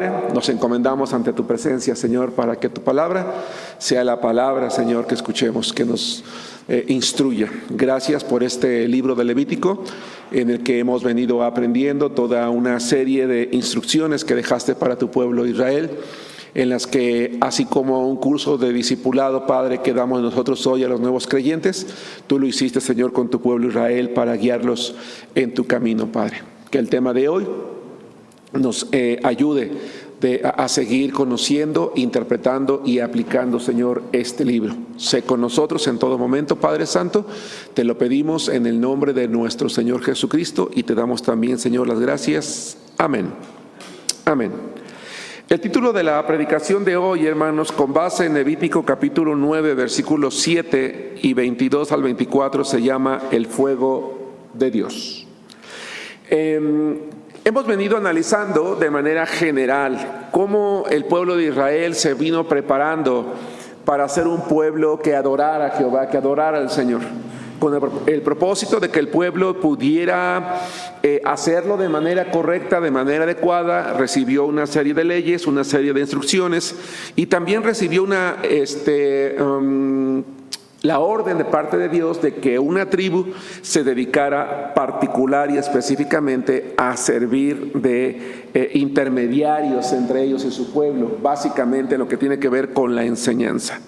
Nos encomendamos ante tu presencia, Señor, para que tu palabra sea la palabra, Señor, que escuchemos, que nos instruya. Gracias por este libro de Levítico, en el que hemos venido aprendiendo toda una serie de instrucciones que dejaste para tu pueblo Israel, en las que, así como un curso de discipulado, Padre, que damos nosotros hoy a los nuevos creyentes, tú lo hiciste, Señor, con tu pueblo Israel para guiarlos en tu camino, Padre. Que el tema de hoy nos ayude a seguir conociendo, interpretando y aplicando, Señor, este libro. Sé con nosotros en todo momento, Padre Santo. Te lo pedimos en el nombre de nuestro Señor Jesucristo y te damos también, Señor, las gracias. Amén. Amén. El título de la predicación de hoy, hermanos, con base en Levítico capítulo 9, versículos 7 y 22 al 24, se llama El fuego de Dios. Hemos venido analizando de manera general cómo el pueblo de Israel se vino preparando para ser un pueblo que adorara a Jehová, que adorara al Señor, con el propósito de que el pueblo pudiera hacerlo de manera correcta, de manera adecuada. Recibió una serie de leyes, una serie de instrucciones, y también recibió la orden de parte de Dios de que una tribu se dedicara particular y específicamente a servir de intermediarios entre ellos y su pueblo, básicamente lo que tiene que ver con la enseñanza.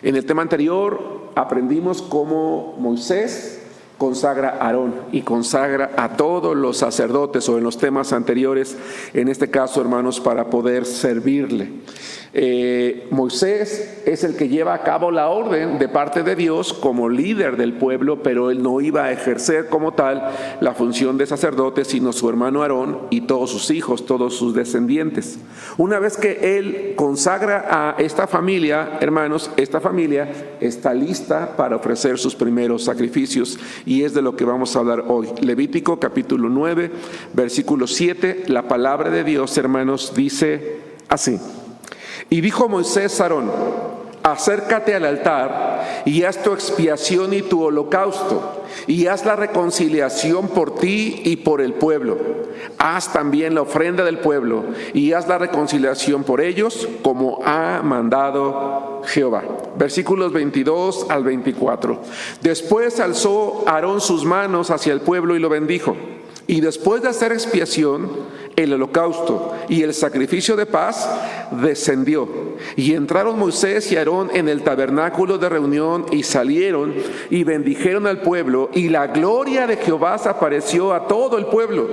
En el tema anterior aprendimos cómo Moisés consagra a Aarón y consagra a todos los sacerdotes, o en los temas anteriores, en este caso, hermanos, para poder servirle. Moisés es el que lleva a cabo la orden de parte de Dios como líder del pueblo, pero él no iba a ejercer como tal la función de sacerdote, sino su hermano Aarón y todos sus hijos, todos sus descendientes. Una vez que él consagra a esta familia, hermanos, esta familia está lista para ofrecer sus primeros sacrificios, y es de lo que vamos a hablar hoy. Levítico capítulo 9, versículo 7, la palabra de Dios, hermanos, dice así: Y dijo Moisés a Aarón: acércate al altar y haz tu expiación y tu holocausto, y haz la reconciliación por ti y por el pueblo. Haz también la ofrenda del pueblo y haz la reconciliación por ellos, como ha mandado Jehová. Versículos 22 al 24. Después alzó Aarón sus manos hacia el pueblo y lo bendijo. Y después de hacer expiación, el holocausto y el sacrificio de paz, descendió. Y entraron Moisés y Aarón en el tabernáculo de reunión, y salieron y bendijeron al pueblo, y la gloria de Jehová se apareció a todo el pueblo.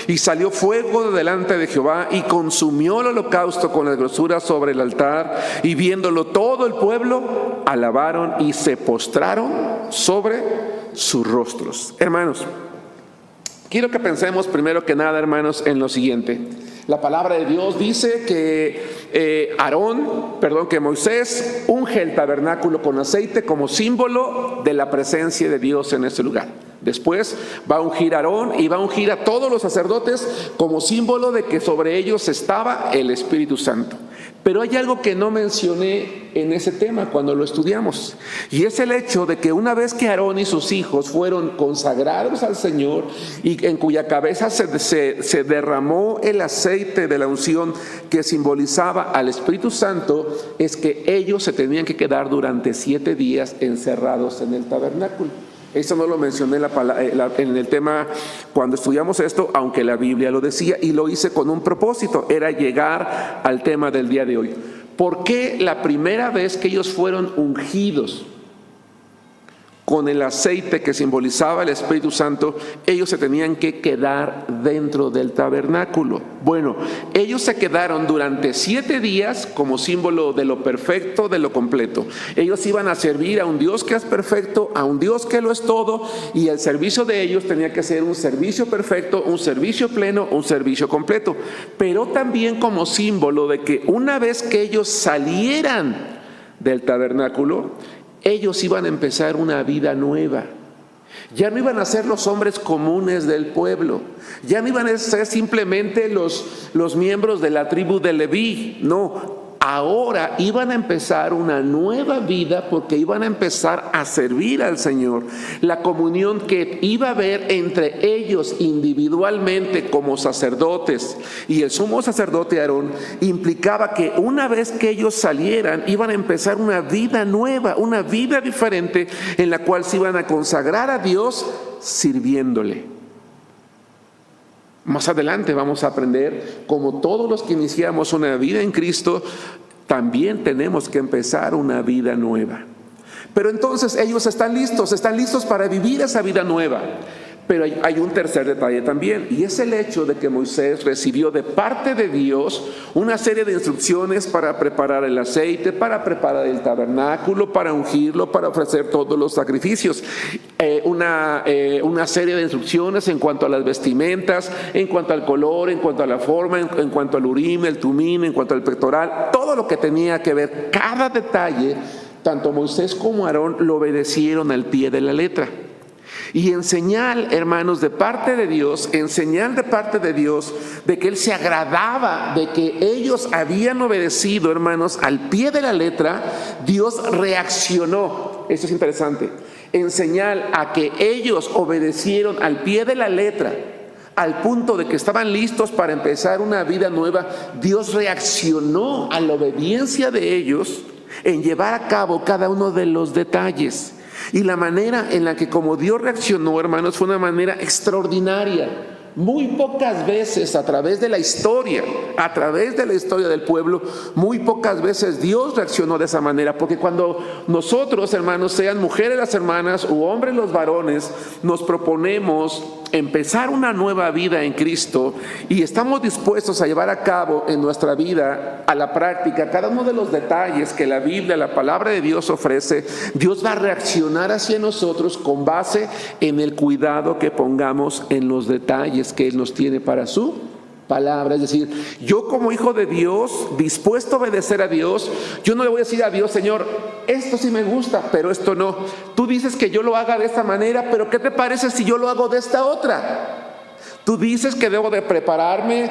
Y salió fuego de delante de Jehová y consumió el holocausto con las grosuras sobre el altar, y viéndolo todo el pueblo, alabaron y se postraron sobre sus rostros. Hermanos, quiero que pensemos primero que nada, hermanos, en lo siguiente. La palabra de Dios dice que que Moisés unge el tabernáculo con aceite como símbolo de la presencia de Dios en ese lugar. Después va a ungir a Aarón y va a ungir a todos los sacerdotes como símbolo de que sobre ellos estaba el Espíritu Santo. Pero hay algo que no mencioné en ese tema cuando lo estudiamos, y es el hecho de que una vez que Aarón y sus hijos fueron consagrados al Señor, y en cuya cabeza se derramó el aceite de la unción que simbolizaba al Espíritu Santo, es que ellos se tenían que quedar durante 7 días encerrados en el tabernáculo. Eso no lo mencioné en el tema cuando estudiamos esto, aunque la Biblia lo decía, y lo hice con un propósito: era llegar al tema del día de hoy. ¿Por qué la primera vez que ellos fueron ungidos con el aceite que simbolizaba el Espíritu Santo, ellos se tenían que quedar dentro del tabernáculo? Bueno, ellos se quedaron durante 7 días como símbolo de lo perfecto, de lo completo. Ellos iban a servir a un Dios que es perfecto, a un Dios que lo es todo, y el servicio de ellos tenía que ser un servicio perfecto, un servicio pleno, un servicio completo. Pero también como símbolo de que una vez que ellos salieran del tabernáculo, ellos iban a empezar una vida nueva. Ya no iban a ser los hombres comunes del pueblo. Ya no iban a ser simplemente los miembros de la tribu de Leví. No, ahora iban a empezar una nueva vida porque iban a empezar a servir al Señor. La comunión que iba a haber entre ellos individualmente como sacerdotes y el sumo sacerdote Aarón implicaba que una vez que ellos salieran iban a empezar una vida nueva, una vida diferente en la cual se iban a consagrar a Dios sirviéndole. Más adelante vamos a aprender, como todos los que iniciamos una vida en Cristo, también tenemos que empezar una vida nueva. Pero entonces ellos están listos para vivir esa vida nueva. Pero hay un tercer detalle también, y es el hecho de que Moisés recibió de parte de Dios una serie de instrucciones para preparar el aceite, para preparar el tabernáculo, para ungirlo, para ofrecer todos los sacrificios. Una serie de instrucciones en cuanto a las vestimentas, en cuanto al color, en cuanto a la forma, en cuanto al urim, el tumim, en cuanto al pectoral, todo lo que tenía que ver, cada detalle, tanto Moisés como Aarón lo obedecieron al pie de la letra. Y en señal, hermanos, de parte de Dios, de que Él se agradaba de que ellos habían obedecido, hermanos, al pie de la letra, Dios reaccionó. Eso es interesante. En señal a que ellos obedecieron al pie de la letra, al punto de que estaban listos para empezar una vida nueva, Dios reaccionó a la obediencia de ellos en llevar a cabo cada uno de los detalles. Y la manera en la que como Dios reaccionó, hermanos, fue una manera extraordinaria. Muy pocas veces a través de la historia del pueblo, muy pocas veces Dios reaccionó de esa manera. Porque cuando nosotros, hermanos, sean mujeres las hermanas u hombres los varones, nos proponemos empezar una nueva vida en Cristo y estamos dispuestos a llevar a cabo en nuestra vida, a la práctica, cada uno de los detalles que la Biblia, la palabra de Dios ofrece, Dios va a reaccionar hacia nosotros con base en el cuidado que pongamos en los detalles que Él nos tiene para su palabra. Es decir, yo como hijo de Dios, dispuesto a obedecer a Dios, yo no le voy a decir a Dios: Señor, esto sí me gusta, pero esto no. Tú dices que yo lo haga de esta manera, pero ¿qué te parece si yo lo hago de esta otra? Tú dices que debo de prepararme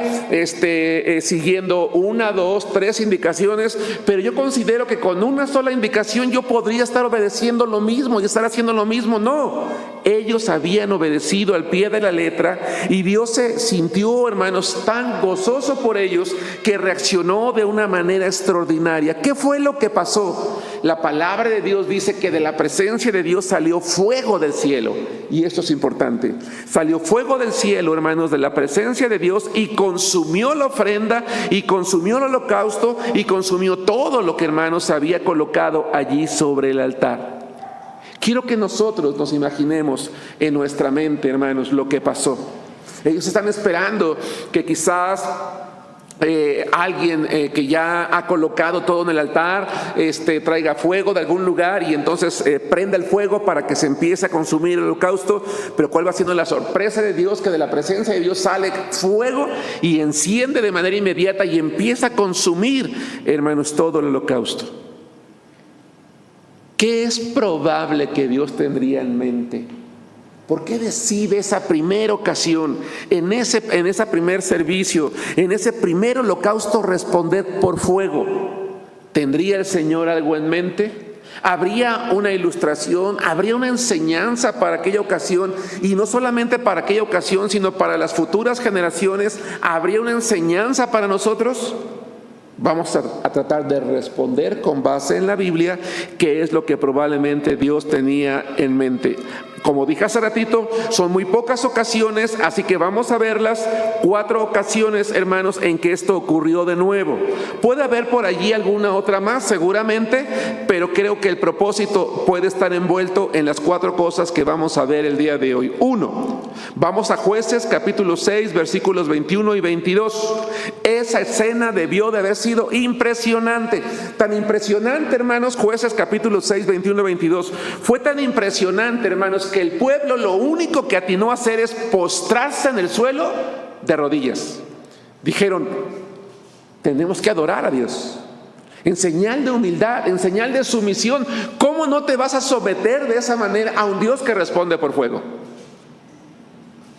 siguiendo 1, 2, 3 indicaciones, pero yo considero que con una sola indicación yo podría estar obedeciendo lo mismo y estar haciendo lo mismo. No, ellos habían obedecido al pie de la letra y Dios se sintió, hermanos, tan gozoso por ellos que reaccionó de una manera extraordinaria. ¿Qué fue lo que pasó? La palabra de Dios dice que de la presencia de Dios salió fuego del cielo, y esto es importante. Salió fuego del cielo, hermanos, de la presencia de Dios, y consumió la ofrenda, y consumió el holocausto, y consumió todo lo que, hermanos, se había colocado allí sobre el altar. Quiero que nosotros nos imaginemos en nuestra mente, hermanos, lo que pasó. Ellos están esperando que quizás alguien que ya ha colocado todo en el altar traiga fuego de algún lugar y entonces prenda el fuego para que se empiece a consumir el holocausto. Pero ¿cuál va siendo la sorpresa de Dios? Que de la presencia de Dios sale fuego y enciende de manera inmediata y empieza a consumir, hermanos, todo el holocausto. ¿Qué es probable que Dios tendría en mente? ¿Por qué decide esa primera ocasión, en ese primer servicio, en ese primer holocausto, responder por fuego? ¿Tendría el Señor algo en mente? ¿Habría una ilustración? ¿Habría una enseñanza para aquella ocasión? Y no solamente para aquella ocasión, sino para las futuras generaciones. ¿Habría una enseñanza para nosotros? Vamos a tratar de responder con base en la Biblia qué es lo que probablemente Dios tenía en mente. Como dije hace ratito, son muy pocas ocasiones, así que vamos a verlas. 4 ocasiones, hermanos, en que esto ocurrió de nuevo. Puede haber por allí alguna otra más, seguramente, pero creo que el propósito puede estar envuelto en las 4 cosas que vamos a ver el día de hoy. 1, vamos a Jueces capítulo 6, versículos 21 y 22. Esa escena debió de haber sido impresionante. Tan impresionante, hermanos, Jueces capítulo 6, 21 y 22. Fue tan impresionante, hermanos, que el pueblo lo único que atinó a hacer es postrarse en el suelo de rodillas. Dijeron: tenemos que adorar a Dios en señal de humildad, en señal de sumisión. ¿Cómo no te vas a someter de esa manera a un Dios que responde por fuego?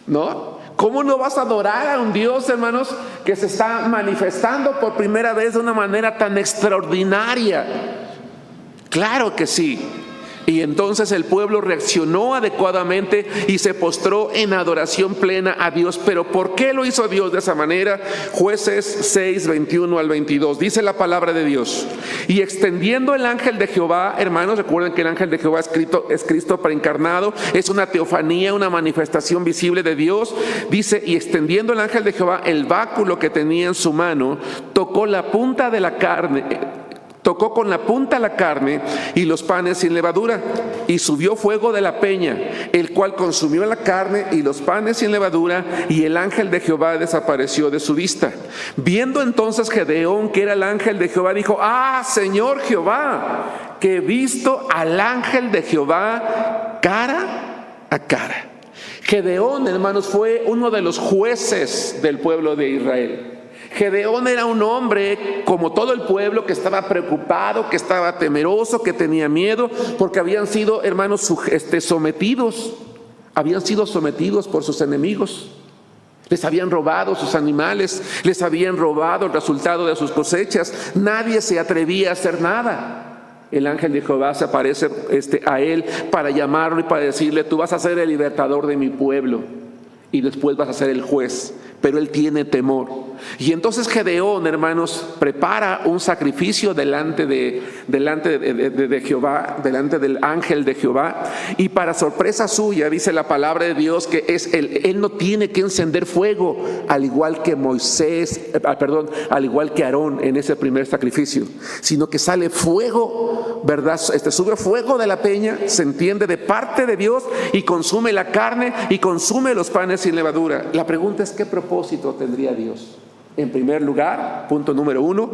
¿No? ¿Cómo no vas a adorar a un Dios, hermanos, que se está manifestando por primera vez de una manera tan extraordinaria? Claro que sí. Y entonces el pueblo reaccionó adecuadamente y se postró en adoración plena a Dios. Pero ¿por qué lo hizo Dios de esa manera? Jueces 6, 21 al 22. Dice la palabra de Dios: y extendiendo el ángel de Jehová, hermanos, recuerden que el ángel de Jehová es Cristo preencarnado, es una teofanía, una manifestación visible de Dios. Dice: y extendiendo el ángel de Jehová el báculo que tenía en su mano, tocó con la punta la carne y los panes sin levadura, y subió fuego de la peña, el cual consumió la carne y los panes sin levadura, y el ángel de Jehová desapareció de su vista. Viendo entonces Gedeón que era el ángel de Jehová, dijo: Señor Jehová, que he visto al ángel de Jehová cara a cara. Gedeón, hermanos, fue uno de los jueces del pueblo de Israel. Gedeón era un hombre, como todo el pueblo, que estaba preocupado, que estaba temeroso, que tenía miedo, porque habían sido, hermanos, sometidos. Habían sido sometidos por sus enemigos. Les habían robado sus animales, les habían robado el resultado de sus cosechas. Nadie se atrevía a hacer nada. El ángel de Jehová se aparece a él para llamarlo y para decirle: tú vas a ser el libertador de mi pueblo y después vas a ser el juez. Pero él tiene temor. Y entonces Gedeón, hermanos, prepara un sacrificio delante de Jehová, delante del ángel de Jehová. Y para sorpresa suya, dice la palabra de Dios, que él no tiene que encender fuego, al igual que al igual que Aarón en ese primer sacrificio, sino que sale fuego, ¿verdad? Sube fuego de la peña, se entiende, de parte de Dios, y consume la carne y consume los panes sin levadura. La pregunta es: ¿qué propósito tendría Dios? En primer lugar, punto número 1,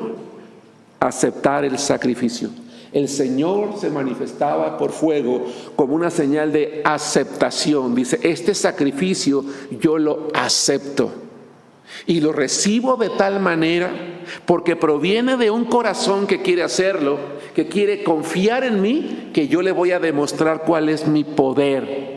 aceptar el sacrificio. El Señor se manifestaba por fuego como una señal de aceptación. Dice: este sacrificio yo lo acepto y lo recibo de tal manera porque proviene de un corazón que quiere hacerlo, que quiere confiar en mí, que yo le voy a demostrar cuál es mi poder.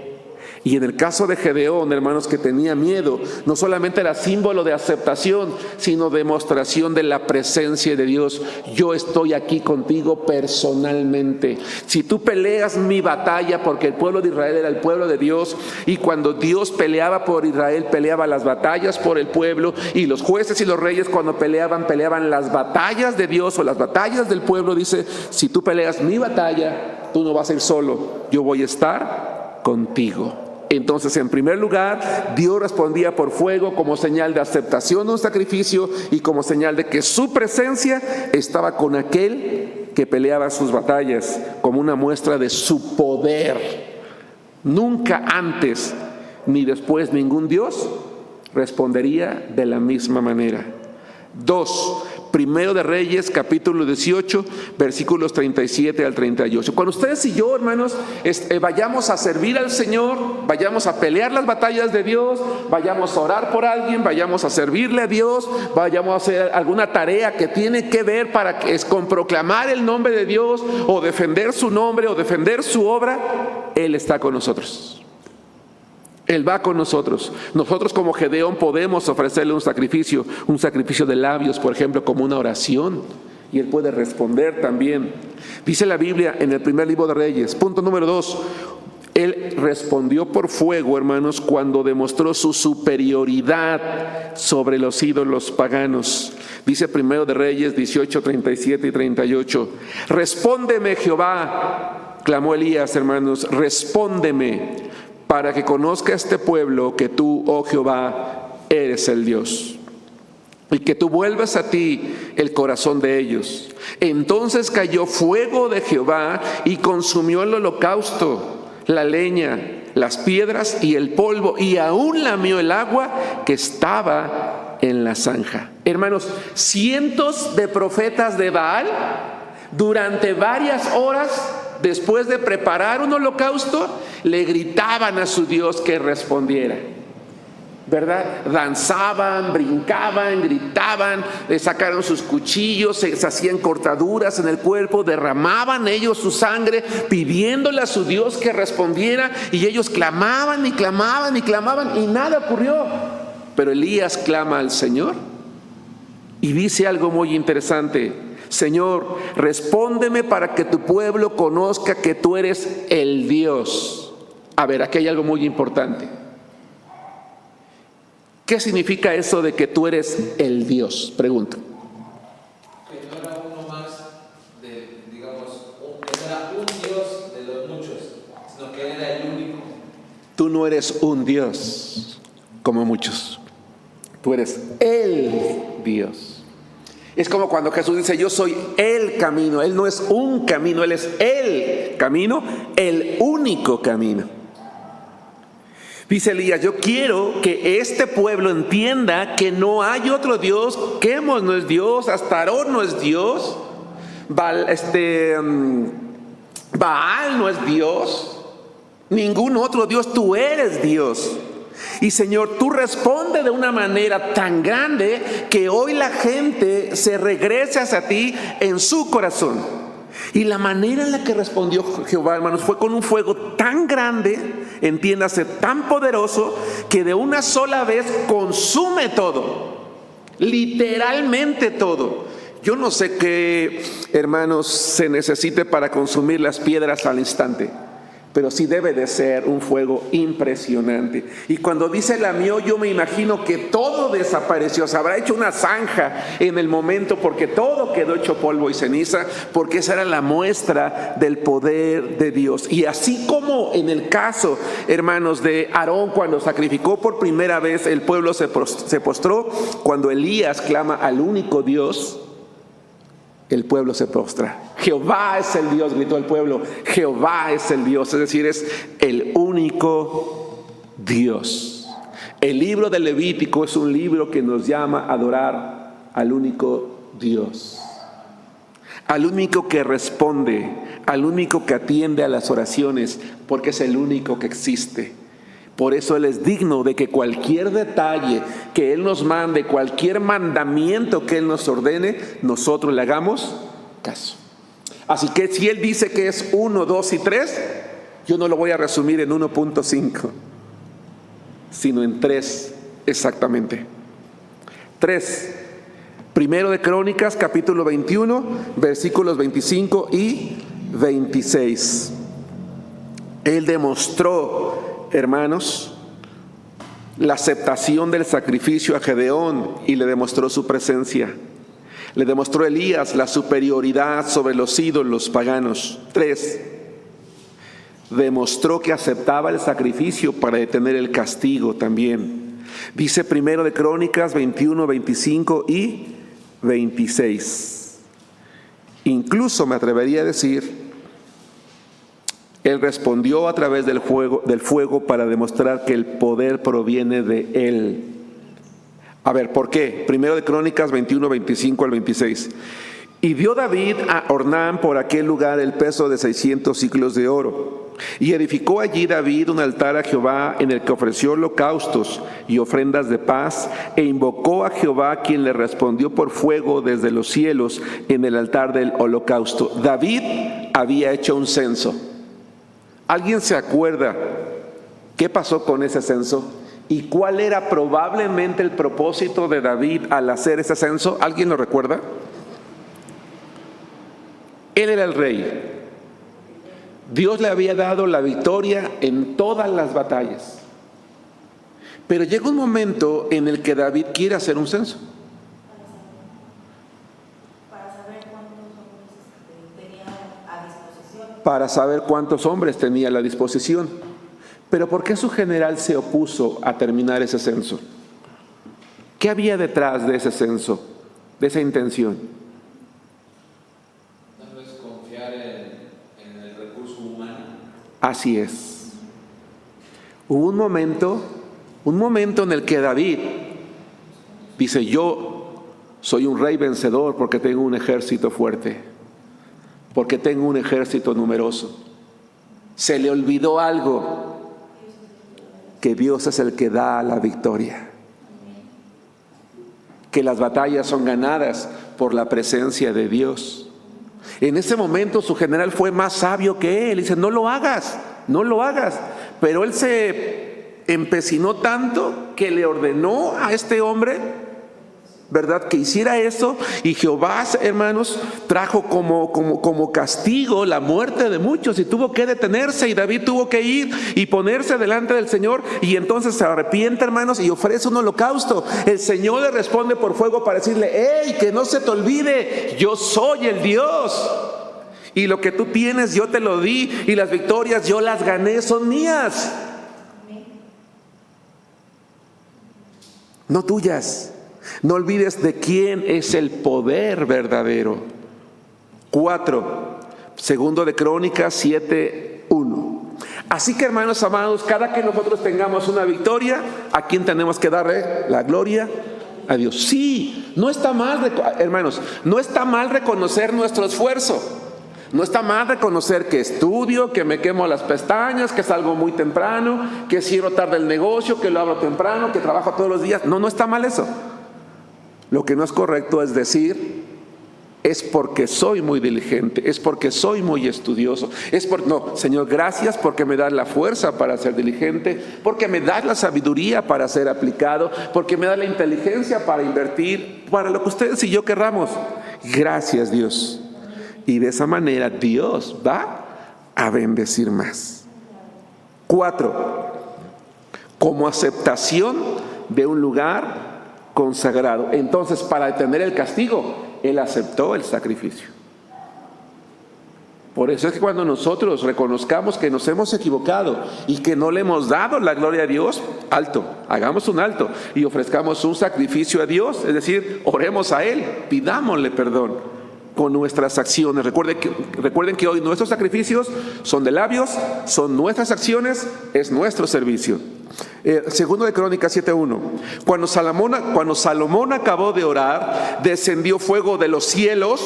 Y en el caso de Gedeón, hermanos, que tenía miedo, no solamente era símbolo de aceptación, sino demostración de la presencia de Dios. Yo estoy aquí contigo personalmente. Si tú peleas mi batalla, porque el pueblo de Israel era el pueblo de Dios, y cuando Dios peleaba por Israel, peleaba las batallas por el pueblo, y los jueces y los reyes cuando peleaban las batallas de Dios o las batallas del pueblo. Dice: si tú peleas mi batalla, tú no vas a ir solo, yo voy a estar contigo. Entonces, en primer lugar, Dios respondía por fuego como señal de aceptación de un sacrificio y como señal de que su presencia estaba con aquel que peleaba sus batallas, como una muestra de su poder. Nunca antes ni después ningún Dios respondería de la misma manera. 2. Primero de Reyes, capítulo 18, versículos 37 al 38. Cuando ustedes y yo, hermanos, vayamos a servir al Señor, vayamos a pelear las batallas de Dios, vayamos a orar por alguien, vayamos a servirle a Dios, vayamos a hacer alguna tarea que tiene que ver con proclamar el nombre de Dios, o defender su nombre, o defender su obra, Él está con nosotros. Él va con nosotros. Nosotros, como Gedeón, podemos ofrecerle un sacrificio de labios, por ejemplo, como una oración, y Él puede responder también. Dice la Biblia en el primer libro de Reyes, punto número 2, Él respondió por fuego, hermanos, cuando demostró su superioridad sobre los ídolos paganos. Dice primero de Reyes 18, 37 y 38. Respóndeme, Jehová, clamó Elías, hermanos, respóndeme, para que conozca este pueblo que tú, oh Jehová, eres el Dios, y que tú vuelvas a ti el corazón de ellos. Entonces cayó fuego de Jehová y consumió el holocausto, la leña, las piedras y el polvo, y aún lamió el agua que estaba en la zanja. Hermanos, cientos de profetas de Baal, durante varias horas, después de preparar un holocausto, le gritaban a su Dios que respondiera, ¿verdad? Danzaban, brincaban, gritaban, le sacaron sus cuchillos, se hacían cortaduras en el cuerpo, derramaban ellos su sangre, pidiéndole a su Dios que respondiera, y ellos clamaban y clamaban y clamaban, y nada ocurrió. Pero Elías clama al Señor y dice algo muy interesante: Señor, respóndeme para que tu pueblo conozca que tú eres el Dios. A ver, aquí hay algo muy importante. ¿Qué significa eso de que tú eres el Dios? Pregunto. Que no era uno más no era un Dios de los muchos, sino que era el único. Tú no eres un Dios como muchos. Tú eres el Dios. Es como cuando Jesús dice: yo soy el camino. Él no es un camino, Él es el camino, el único camino. Dice Elías: yo quiero que este pueblo entienda que no hay otro Dios. Quemos no es Dios, Astarot no es Dios, Baal no es Dios, ningún otro Dios. Tú eres Dios. Y Señor, tú respondes de una manera tan grande que hoy la gente se regrese hacia ti en su corazón. Y la manera en la que respondió Jehová, hermanos, fue con un fuego tan grande, entiéndase, tan poderoso, que de una sola vez consume todo, literalmente todo. Yo no sé qué, hermanos, se necesite para consumir las piedras al instante, pero sí debe de ser un fuego impresionante. Y cuando dice lamió, yo me imagino que todo desapareció. Se habrá hecho una zanja en el momento, porque todo quedó hecho polvo y ceniza, porque esa era la muestra del poder de Dios. Y así como en el caso, hermanos, de Aarón, cuando sacrificó por primera vez, el pueblo se postró. Cuando Elías clama al único Dios, el pueblo se postra. Jehová es el Dios, gritó el pueblo. Jehová es el Dios, es decir, es el único Dios. El libro de Levítico es un libro que nos llama a adorar al único Dios, al único que responde, al único que atiende a las oraciones, porque es el único que existe. Por eso Él es digno de que cualquier detalle que Él nos mande, cualquier mandamiento que Él nos ordene, nosotros le hagamos caso. Así que si Él dice que es 1, 2 y 3, yo no lo voy a resumir en 1.5, sino en 3 exactamente. 3. Primero de Crónicas, capítulo 21, versículos 25 y 26. Él demostró, hermanos, la aceptación del sacrificio a Gedeón y le demostró su presencia. Le demostró a Elías la superioridad sobre los ídolos paganos. 3. Demostró que aceptaba el sacrificio para detener el castigo también. Dice primero de Crónicas 21, 25 y 26. Incluso me atrevería a decir, Él respondió a través del fuego para demostrar que el poder proviene de Él. A ver, ¿por qué? Primero de Crónicas 21, 25 al 26. Y dio David a Ornán por aquel lugar el peso de 600 siclos de oro. Y edificó allí David un altar a Jehová en el que ofreció holocaustos y ofrendas de paz, e invocó a Jehová, quien le respondió por fuego desde los cielos en el altar del holocausto. David había hecho un censo. ¿Alguien se acuerda qué pasó con ese censo? ¿Y cuál era probablemente el propósito de David al hacer ese censo? ¿Alguien lo recuerda? Él era el rey. Dios le había dado la victoria en todas las batallas. Pero llega un momento en el que David quiere hacer un censo. Para saber cuántos hombres tenía a la disposición. Pero ¿por qué su general se opuso a terminar ese censo? ¿Qué había detrás de ese censo, de esa intención? Tal vez confiar en el recurso humano. Así es. Hubo un momento en el que David dice: yo soy un rey vencedor porque tengo un ejército fuerte, porque tengo un ejército numeroso. Se le olvidó algo, que Dios es el que da la victoria, que las batallas son ganadas por la presencia de Dios. En ese momento su general fue más sabio que él. Dice: no lo hagas, no lo hagas. Pero él se empecinó tanto que le ordenó a este hombre, ¿verdad?, que hiciera eso. Y Jehová, hermanos, trajo como castigo la muerte de muchos y tuvo que detenerse, y David tuvo que ir y ponerse delante del Señor, y entonces se arrepiente, hermanos, y ofrece un holocausto. El Señor le responde por fuego para decirle: ¡hey, que no se te olvide! Yo soy el Dios, y lo que tú tienes yo te lo di, y las victorias yo las gané, son mías, no tuyas. No olvides de quién es el poder verdadero. 4, segundo de Crónicas 7:1. Así que, hermanos amados, cada que nosotros tengamos una victoria, ¿a quién tenemos que darle la gloria? A Dios. Sí, no está mal, hermanos, no está mal reconocer nuestro esfuerzo. No está mal reconocer que estudio, que me quemo las pestañas, que salgo muy temprano, que cierro tarde el negocio, que lo abro temprano, que trabajo todos los días. No está mal eso. Lo que no es correcto es decir: es porque soy muy diligente, es porque soy muy estudioso, no, Señor, gracias porque me das la fuerza para ser diligente, porque me das la sabiduría para ser aplicado, porque me das la inteligencia para invertir, para lo que ustedes y yo querramos. Gracias, Dios. Y de esa manera Dios va a bendecir más. 4, como aceptación de un lugar consagrado. Entonces, para detener el castigo, Él aceptó el sacrificio. Por eso es que cuando nosotros reconozcamos que nos hemos equivocado y que no le hemos dado la gloria a Dios, alto, hagamos un alto y ofrezcamos un sacrificio a Dios, es decir, oremos a Él, pidámosle perdón con nuestras acciones. Recuerden que hoy nuestros sacrificios son de labios, son nuestras acciones, es nuestro servicio. Segundo de Crónicas 7:1. Cuando Salomón acabó de orar, descendió fuego de los cielos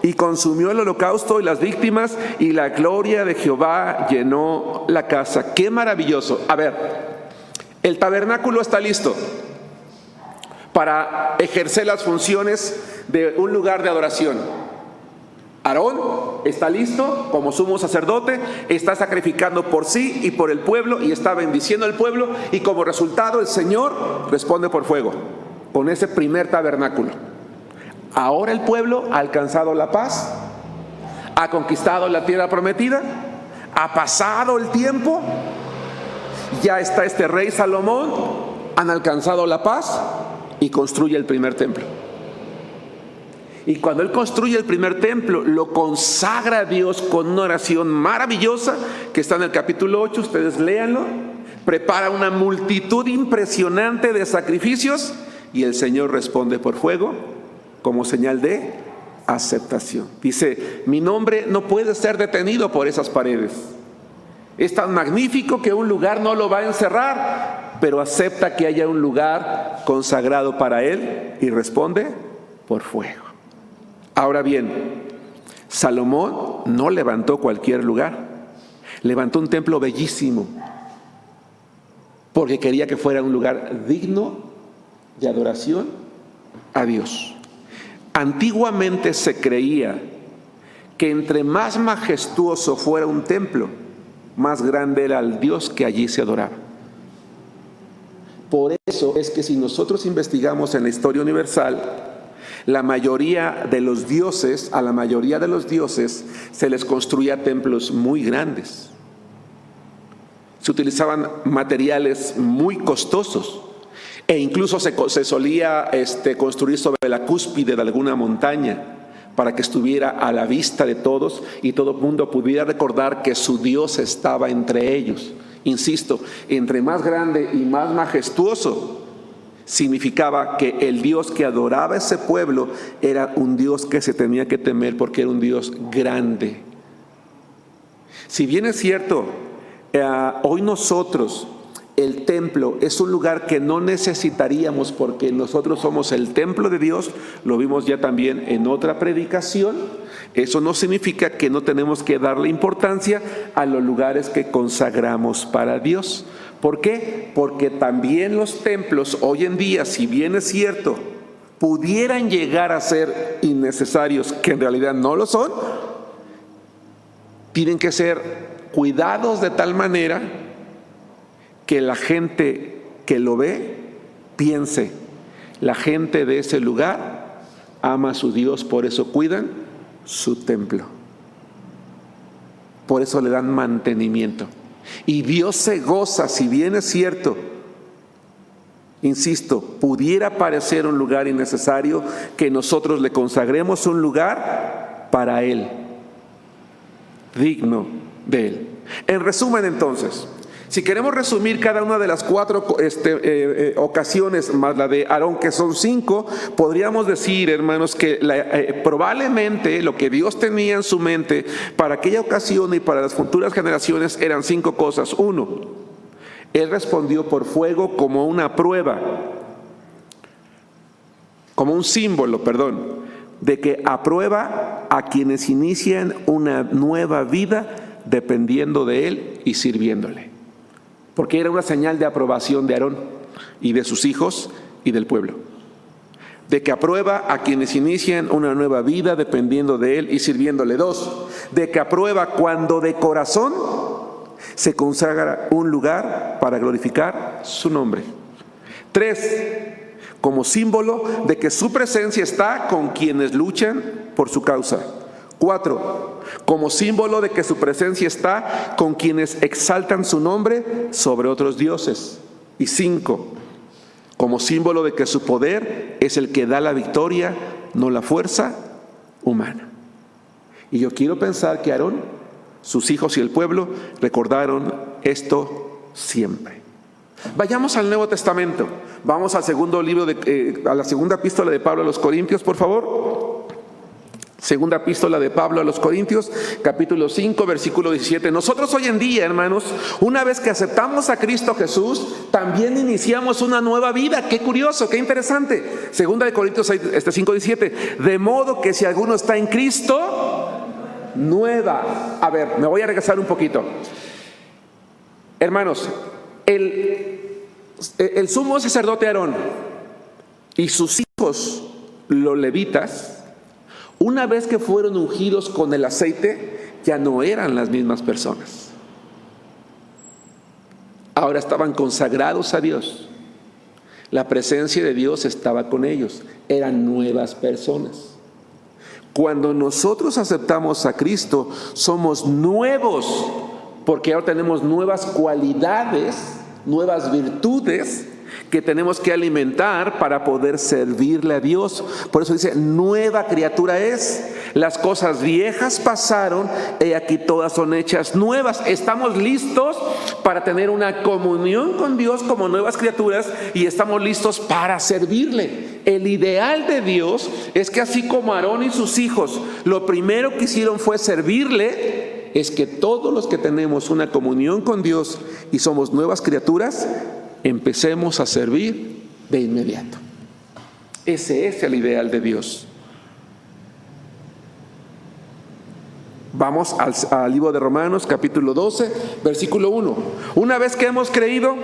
y consumió el holocausto y las víctimas, y la gloria de Jehová llenó la casa. ¡Qué maravilloso! A ver, el tabernáculo está listo para ejercer las funciones de un lugar de adoración. Aarón está listo como sumo sacerdote, está sacrificando por sí y por el pueblo, y está bendiciendo al pueblo, y como resultado el Señor responde por fuego con ese primer tabernáculo. Ahora el pueblo ha alcanzado la paz, ha conquistado la tierra prometida, ha pasado el tiempo, ya está este rey Salomón, han alcanzado la paz y construye el primer templo. Y cuando él construye el primer templo, lo consagra a Dios con una oración maravillosa que está en el capítulo 8, ustedes léanlo. Prepara una multitud impresionante de sacrificios, y el Señor responde por fuego como señal de aceptación. Dice: mi nombre no puede ser detenido por esas paredes. Es tan magnífico que un lugar no lo va a encerrar, pero acepta que haya un lugar consagrado para Él y responde por fuego. Ahora bien, Salomón no levantó cualquier lugar, levantó un templo bellísimo, porque quería que fuera un lugar digno de adoración a Dios. Antiguamente se creía que entre más majestuoso fuera un templo, más grande era el Dios que allí se adoraba. Por eso es que si nosotros investigamos en la historia universal, a la mayoría de los dioses se les construía templos muy grandes. Se utilizaban materiales muy costosos, e incluso se solía construir sobre la cúspide de alguna montaña para que estuviera a la vista de todos y todo el mundo pudiera recordar que su Dios estaba entre ellos. Insisto, entre más grande y más majestuoso, significaba que el Dios que adoraba ese pueblo era un Dios que se tenía que temer, porque era un Dios grande. Si bien es cierto, hoy nosotros, el templo es un lugar que no necesitaríamos porque nosotros somos el templo de Dios, lo vimos ya también en otra predicación. Eso no significa que no tenemos que darle importancia a los lugares que consagramos para Dios. ¿Por qué? Porque también los templos hoy en día, si bien es cierto, pudieran llegar a ser innecesarios, que en realidad no lo son, tienen que ser cuidados de tal manera que la gente que lo ve piense, la gente de ese lugar ama a su Dios, por eso cuidan su templo. Por eso le dan mantenimiento. Y Dios se goza, si bien es cierto, insisto, pudiera parecer un lugar innecesario, que nosotros le consagremos un lugar para Él, digno de Él. En resumen, entonces, si queremos resumir cada una de las 4 ocasiones, más la de Aarón, que son 5, podríamos decir, hermanos, que probablemente lo que Dios tenía en su mente para aquella ocasión y para las futuras generaciones eran 5 cosas. 1, Él respondió por fuego como una prueba, como un símbolo, de que aprueba a quienes inician una nueva vida dependiendo de Él y sirviéndole. Porque era una señal de aprobación de Aarón y de sus hijos y del pueblo. De que aprueba a quienes inician una nueva vida dependiendo de Él y sirviéndole. 2, de que aprueba cuando de corazón se consagra un lugar para glorificar su nombre. 3, como símbolo de que su presencia está con quienes luchan por su causa. 4, como símbolo de que su presencia está con quienes exaltan su nombre sobre otros dioses. Y 5, como símbolo de que su poder es el que da la victoria, no la fuerza humana. Y yo quiero pensar que Aarón, sus hijos y el pueblo recordaron esto siempre. Vayamos al Nuevo Testamento. Vamos al segundo libro a la segunda epístola de Pablo a los Corintios, por favor. Segunda epístola de Pablo a los Corintios, capítulo 5, versículo 17. Nosotros hoy en día, hermanos, una vez que aceptamos a Cristo Jesús, también iniciamos una nueva vida. Qué curioso, qué interesante. Segunda de Corintios 5, 17. De modo que si alguno está en Cristo, nueva. A ver, me voy a regresar un poquito. Hermanos, el sumo sacerdote Aarón y sus hijos, los levitas, una vez que fueron ungidos con el aceite, ya no eran las mismas personas. Ahora estaban consagrados a Dios. La presencia de Dios estaba con ellos. Eran nuevas personas. Cuando nosotros aceptamos a Cristo, somos nuevos, porque ahora tenemos nuevas cualidades, nuevas virtudes que tenemos que alimentar para poder servirle a Dios. Por eso dice, nueva criatura es. Las cosas viejas pasaron, he aquí todas son hechas nuevas. Estamos listos para tener una comunión con Dios como nuevas criaturas y estamos listos para servirle. El ideal de Dios es que así como Aarón y sus hijos lo primero que hicieron fue servirle, es que todos los que tenemos una comunión con Dios y somos nuevas criaturas, empecemos a servir de inmediato. Ese es el ideal de Dios. Vamos al libro de Romanos, capítulo 12, versículo 1. Una vez que hemos creído,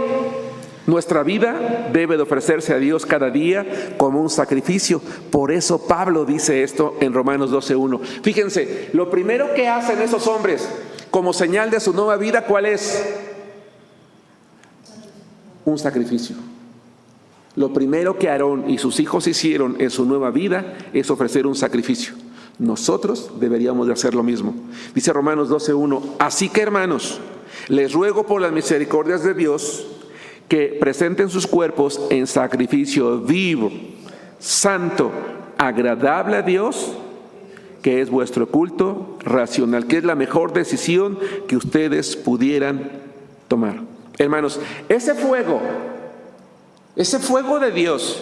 nuestra vida debe de ofrecerse a Dios cada día como un sacrificio. Por eso Pablo dice esto en Romanos 12:1. Fíjense, lo primero que hacen esos hombres como señal de su nueva vida, ¿cuál es? Un sacrificio. Lo primero que Aarón y sus hijos hicieron en su nueva vida es ofrecer un sacrificio. Nosotros deberíamos de hacer lo mismo. Dice Romanos 12:1, así que hermanos, les ruego por las misericordias de Dios que presenten sus cuerpos en sacrificio vivo, santo, agradable a Dios, que es vuestro culto racional, que es la mejor decisión que ustedes pudieran tomar. Hermanos, ese fuego de Dios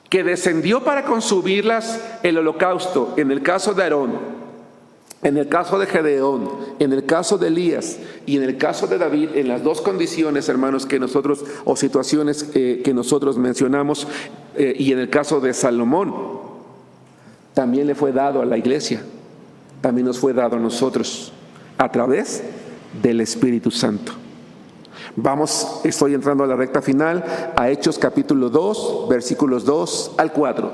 que descendió para consumir el holocausto, en el caso de Aarón, en el caso de Gedeón, en el caso de Elías y en el caso de David, en las dos condiciones, hermanos, que nosotros, o situaciones que nosotros mencionamos, y en el caso de Salomón, también le fue dado a la iglesia, también nos fue dado a nosotros, a través del Espíritu Santo. Estoy entrando a la recta final, a Hechos capítulo 2, versículos 2 al 4.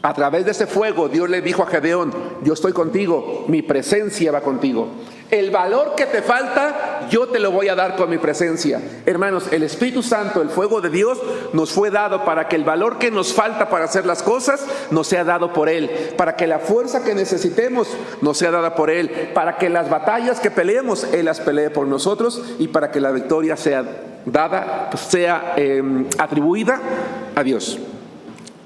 A través de ese fuego, Dios le dijo a Gedeón: yo estoy contigo, mi presencia va contigo. El valor que te falta, yo te lo voy a dar con mi presencia. Hermanos, el Espíritu Santo, el fuego de Dios, nos fue dado para que el valor que nos falta para hacer las cosas nos sea dado por Él. Para que la fuerza que necesitemos nos sea dada por Él. Para que las batallas que peleemos, Él las pelee por nosotros. Y para que la victoria sea dada, sea atribuida a Dios.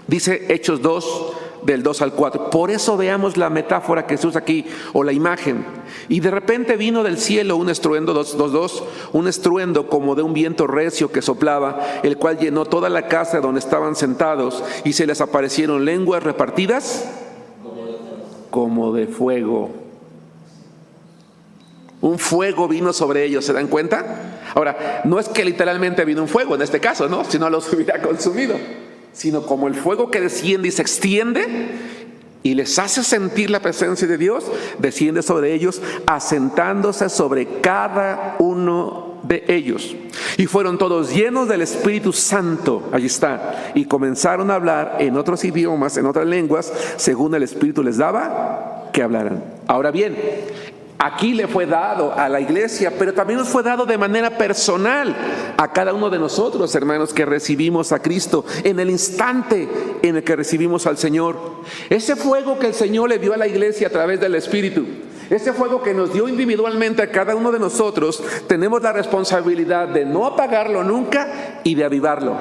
Dice Hechos 2, del 2 al 4. Por eso veamos la metáfora que se usa aquí, o la imagen. Y de repente vino del cielo un estruendo, un estruendo como de un viento recio que soplaba, el cual llenó toda la casa donde estaban sentados, y se les aparecieron lenguas repartidas como de fuego. Un fuego vino sobre ellos, ¿se dan cuenta? Ahora, no es que literalmente vino un fuego en este caso, ¿no? Si no los hubiera consumido, sino como el fuego que desciende y se extiende y les hace sentir la presencia de Dios, desciende sobre ellos, asentándose sobre cada uno de ellos. Y fueron todos llenos del Espíritu Santo, allí está, y comenzaron a hablar en otros idiomas, en otras lenguas, según el Espíritu les daba que hablaran. Ahora bien, aquí le fue dado a la iglesia, pero también nos fue dado de manera personal a cada uno de nosotros, hermanos, que recibimos a Cristo en el instante en el que recibimos al Señor. Ese fuego que el Señor le dio a la iglesia a través del Espíritu, ese fuego que nos dio individualmente a cada uno de nosotros, tenemos la responsabilidad de no apagarlo nunca y de avivarlo,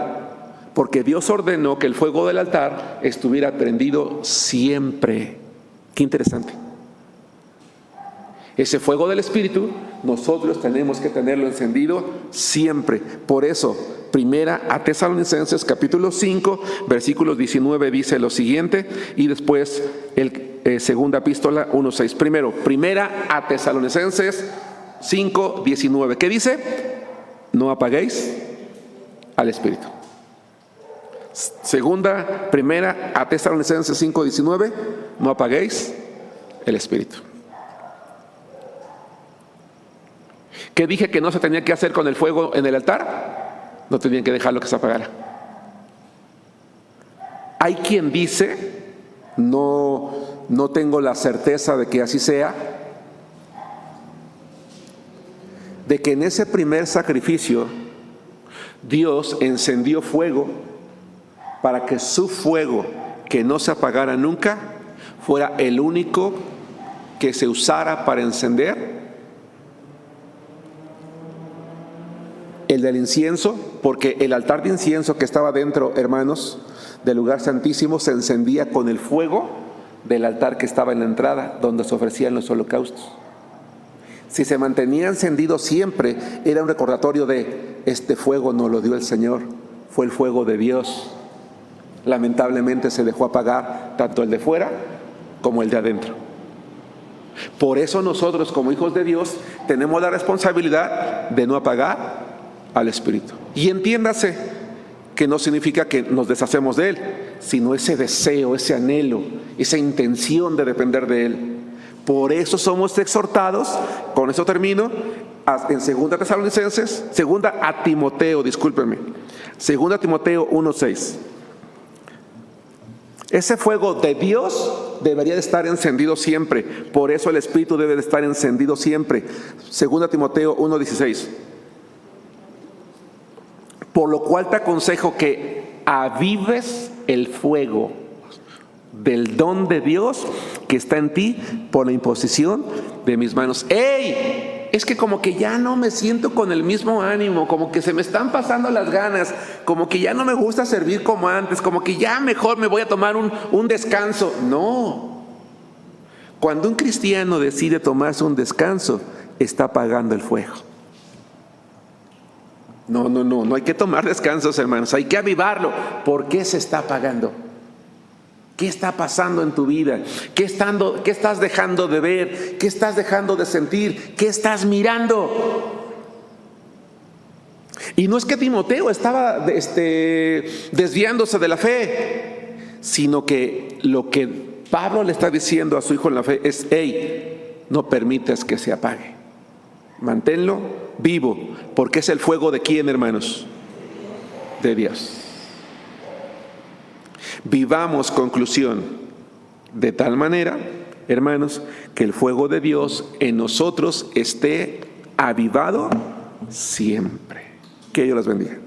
porque Dios ordenó que el fuego del altar estuviera prendido siempre. Qué interesante. Ese fuego del Espíritu, nosotros tenemos que tenerlo encendido siempre. Por eso, primera a Tesalonicenses capítulo 5, versículos 19 dice lo siguiente, y después segunda epístola 1:6. Primero, primera a Tesalonicenses 5, 19. ¿Qué dice? No apaguéis al Espíritu. Primera a Tesalonicenses 5, 19. No apaguéis el Espíritu. ¿Qué dije que no se tenía que hacer con el fuego en el altar? No tenían que dejarlo que se apagara. Hay quien dice, no tengo la certeza de que así sea, de que en ese primer sacrificio Dios encendió fuego para que su fuego, que no se apagara nunca, fuera el único que se usara para encender el del incienso, porque el altar de incienso que estaba dentro, hermanos, del lugar santísimo, se encendía con el fuego del altar que estaba en la entrada, donde se ofrecían los holocaustos. Si se mantenía encendido siempre, era un recordatorio de: este fuego no lo dio el Señor, fue el fuego de Dios. Lamentablemente se dejó apagar tanto el de fuera como el de adentro. Por eso nosotros, como hijos de Dios, tenemos la responsabilidad de no apagar al Espíritu. Y entiéndase que no significa que nos deshacemos de Él, sino ese deseo, ese anhelo, esa intención de depender de Él. Por eso somos exhortados, con eso termino, en 2 Tesalonicenses, 2 Timoteo 1:6. Ese fuego de Dios debería de estar encendido siempre. Por eso el Espíritu debe de estar encendido siempre. 2 Timoteo 1:16. Por lo cual te aconsejo que avives el fuego del don de Dios que está en ti por la imposición de mis manos. ¡Ey! Es que como que ya no me siento con el mismo ánimo, como que se me están pasando las ganas, como que ya no me gusta servir como antes, como que ya mejor me voy a tomar un descanso. No. Cuando un cristiano decide tomarse un descanso, está apagando el fuego. No hay que tomar descansos, hermanos, hay que avivarlo. ¿Por qué se está apagando? ¿Qué está pasando en tu vida? ¿Qué estás dejando de ver? ¿Qué estás dejando de sentir? ¿Qué estás mirando? Y no es que Timoteo estaba desviándose de la fe, sino que lo que Pablo le está diciendo a su hijo en la fe es: hey, no permitas que se apague. Manténlo vivo, porque es el fuego de ¿quién, hermanos? De Dios. Vivamos, conclusión, de tal manera, hermanos, que el fuego de Dios en nosotros esté avivado siempre. Que Dios los bendiga.